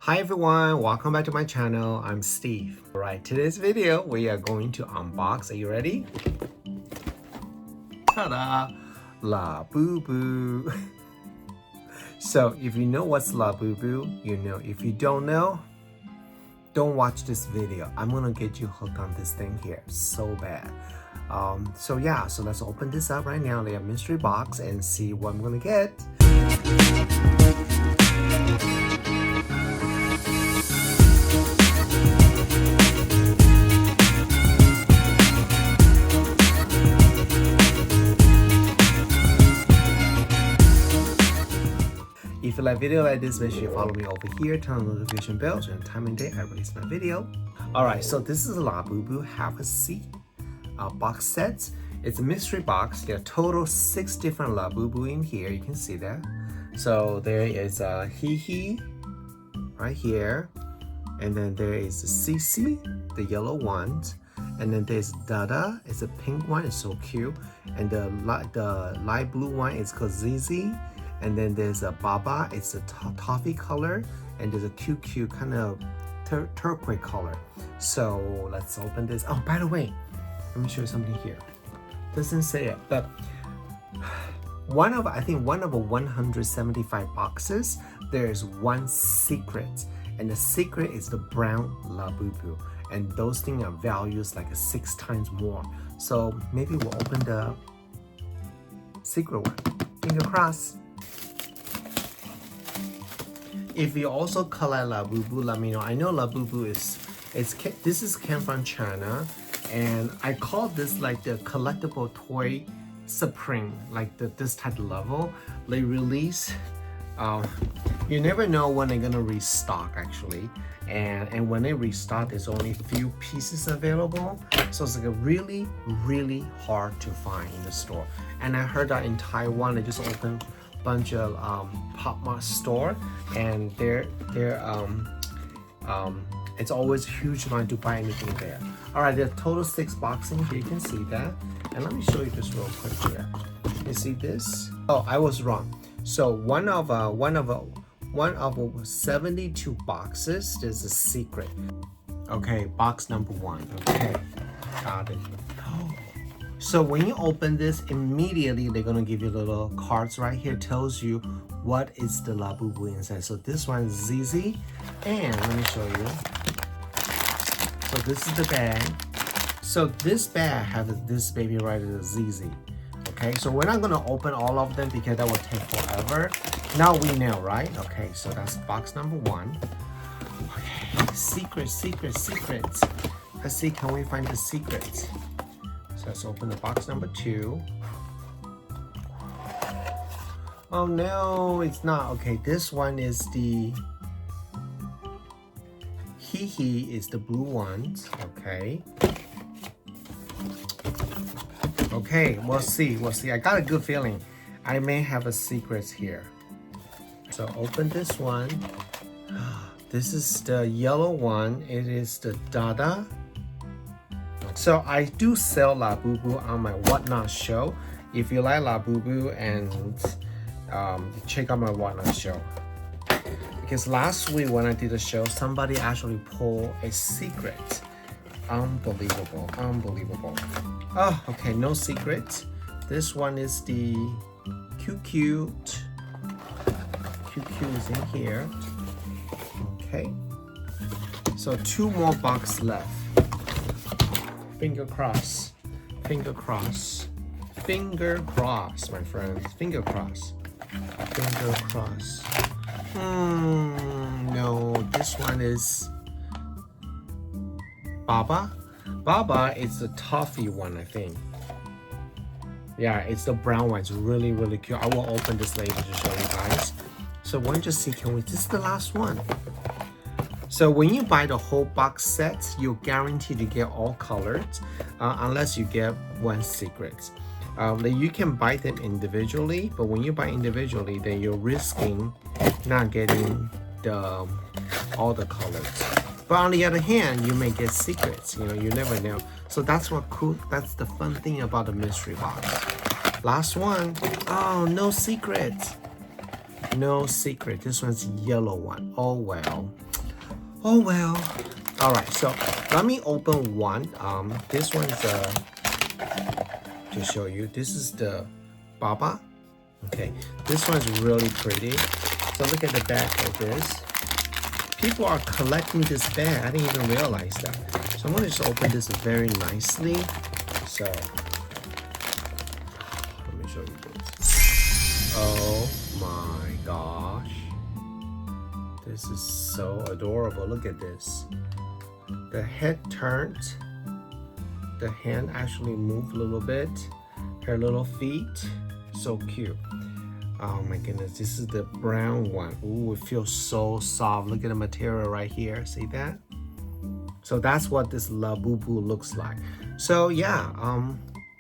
Hi everyone, welcome back to my channel. I'm Steve. Alright, today's video we are going to unbox. Are you ready? Ta-da! Labubu. So if you know what's Labubu, you know. If you don't know, don't watch this video. I'm gonna get you hooked on this thing here so bad. So let's open this up right now, the mystery box, and see what I'm gonna get. If you like video like this, make sure you follow me over here, turn on the notification bell so time and day I release my video. Alright, so this is a Labubu Have a Seat box set. It's a mystery box. There are total 6 different Labubu in here. You can see that. So there is a Hee right here, and then there is the Cici, the yellow one, and then there's Dada. It's a pink one. It's so cute. And the light blue one is called Zizi. And then there's a Baba, it's a toffee color, and there's a cute kind of turquoise color. So let's open this. Oh, by the way, let me show you something here. Doesn't say it, but I think one of 175 boxes, there's one secret, and the secret is the brown Labubu, and those things are values like 6 times more. So maybe we'll open the secret one. Finger crossed. If you also collect Labubu, let me know. I know Labubu this came from China, and I call this like the collectible toy supreme, like this type of level. They release, you never know when they're gonna restock actually, and when they restock, there's only a few pieces available, so it's like a really hard to find in the store. And I heard that in Taiwan they just opened bunch of Pop Mart store, and it's always a huge line to buy anything there. All right, there's total 6 boxes here. You can see that, and let me show you this real quick here. You see this? Oh, I was wrong. So one of 72 boxes, there's a secret. Okay, box number 1. Okay, got it. So when you open this, immediately they're gonna give you little cards right here, tells you what is the Labubu inside. So this one is ZZ, and let me show you. So this is the bag. So this bag has this baby right as ZZ. Okay, so we're not gonna open all of them because that will take forever. Now we know, right? Okay, so that's box number 1. Okay, secret. Let's see, can we find the secret? So let's open the box number 2. Oh no, it's not. Okay, this one is the Hee is the blue ones. Okay. Okay, we'll see. I got a good feeling I may have a secret here. So open this one. This is the yellow one. It is the Dada. So I do sell Labubu on my Whatnot show. If you like Labubu, and check out my Whatnot show. Because last week when I did the show, somebody actually pulled a secret. Unbelievable. Oh, okay, no secret. This one is the cute is in here. Okay. So 2 more boxes left. Finger cross, my friends. Finger cross. No, this one is Baba. Baba is the toffee one, I think. Yeah, it's the brown one. It's really cute. I will open this later to show you guys. So why don't you see? This is the last one. So when you buy the whole box set, you're guaranteed to get all colors, unless you get one secret. You can buy them individually, but when you buy individually, then you're risking not getting all the colors. But on the other hand, you may get secrets. You never know. So that's that's the fun thing about the mystery box. Last one. Oh, no secret. This one's yellow one. Oh well. Oh well. All right, so let me open one. This one is to show you. This is the Baba. Okay, this one's really pretty. So look at the back of this. People are collecting this bag. I didn't even realize that. So I'm gonna just open this very nicely. So let me show you this. Oh my gosh. This is so adorable. Look at this. The head turned. The hand actually moved a little bit. Her little feet. So cute. Oh my goodness, this is the brown one. Ooh, it feels so soft. Look at the material right here. See that? So that's what this Labubu looks like. So yeah,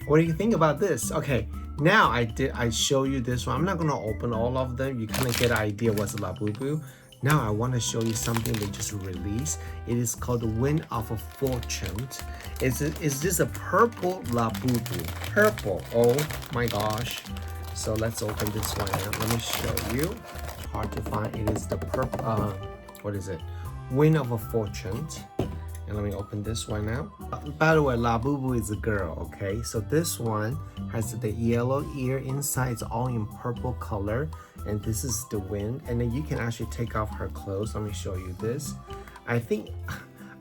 what do you think about this? Okay, now I show you this one. I'm not gonna open all of them. You kind of get an idea what's Labubu. Now I want to show you something they just released. It is called the Wind of a Fortune. Is this a purple Labubu? Purple. Oh my gosh. So let's open this one out. Let me show you. Hard to find. It is the purple. What is it? Wind of a Fortune. And let me open this one now. By the way, Labubu is a girl. Okay. So this one has the yellow ear inside. It's all in purple color. And this is the wind. And then you can actually take off her clothes. Let me show you this. I think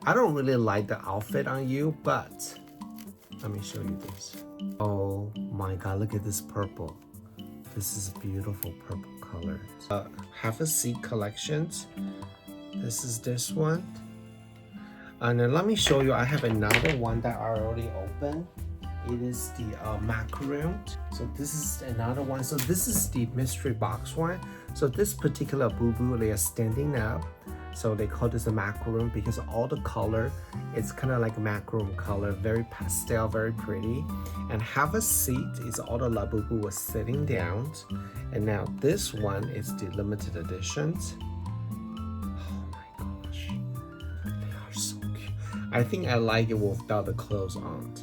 I don't really like the outfit on you, but let me show you this. Oh my God! Look at this purple. This is beautiful purple color. Have a seat collections. This is this one. And then let me show you. I have another one that I already opened. It is the macaroon. So this is another one. So this is the mystery box one. So this particular boo-boo, they are standing up. So they call this a macaroon because all the color, it's kind of like macaroon color, very pastel, very pretty. And have a seat is all the Labubu was sitting down. And now this one is the limited editions. Oh my gosh, they are so cute. I think I like it without the clothes on.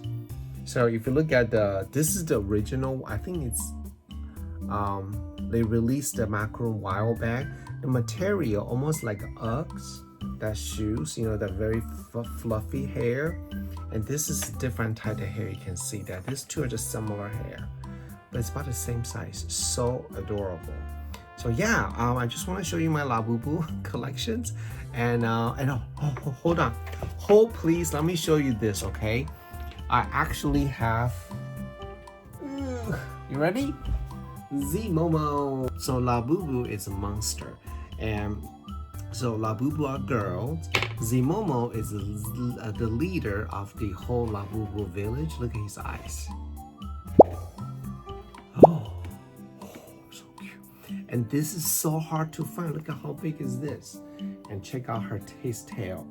So if you look at this is the original. I think it's they released the macaroon while back. The material almost like Uggs, that shoes, you know, that very fluffy hair. And this is different type of hair. You can see that these two are just similar hair, but it's about the same size. So adorable. So yeah, I just want to show you my Labubu collections. And hold on, please, let me show you this. Okay, I actually have you ready? Zimomo. So Labubu is a monster, and so Labubu are girls. Zimomo is the leader of the whole Labubu village. Look at his eyes. Oh, so cute. And this is so hard to find. Look at how big is this. And check out his tail.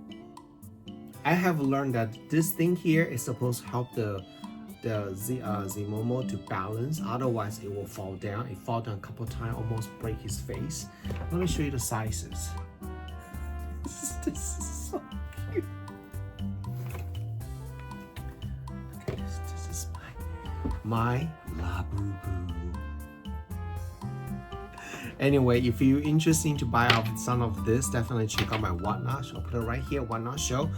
I have learned that this thing here is supposed to help the Zimomo to balance, otherwise it will fall down. It fall down a couple times, almost break his face. Let me show you the sizes. This is so cute. Okay, this is my Labubu. Anyway, if you're interested to buy some of this, definitely check out my Whatnot. I'll put it right here, Whatnot show.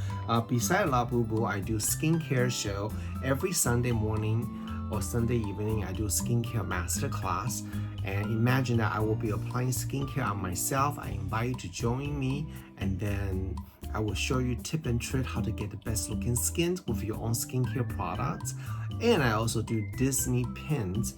Beside Labubu, I do skincare show every Sunday morning or Sunday evening. I do a skincare masterclass. And imagine that I will be applying skincare on myself. I invite you to join me, and then I will show you tip and trick how to get the best looking skin with your own skincare products. And I also do Disney pins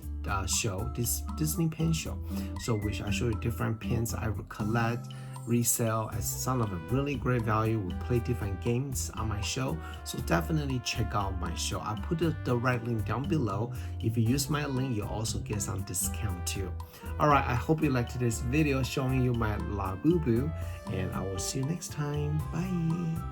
show, this Disney pin show, so which I show you different pins I will collect, resell as some of a really great value. We play different games on my show, so definitely check out my show. I put the direct link down below. If you use my link, you also get some discount too. Alright, I hope you liked today's video showing you my Labubu, and I will see you next time. Bye.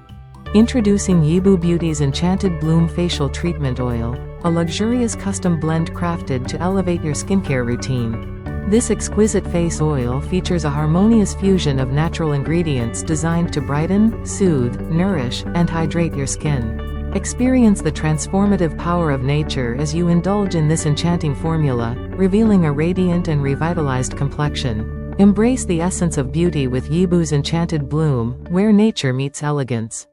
Introducing Yibu Beauty's Enchanted Bloom Facial Treatment Oil, a luxurious custom blend crafted to elevate your skincare routine. This exquisite face oil features a harmonious fusion of natural ingredients designed to brighten, soothe, nourish, and hydrate your skin. Experience the transformative power of nature as you indulge in this enchanting formula, revealing a radiant and revitalized complexion. Embrace the essence of beauty with Yibu's Enchanted Bloom, where nature meets elegance.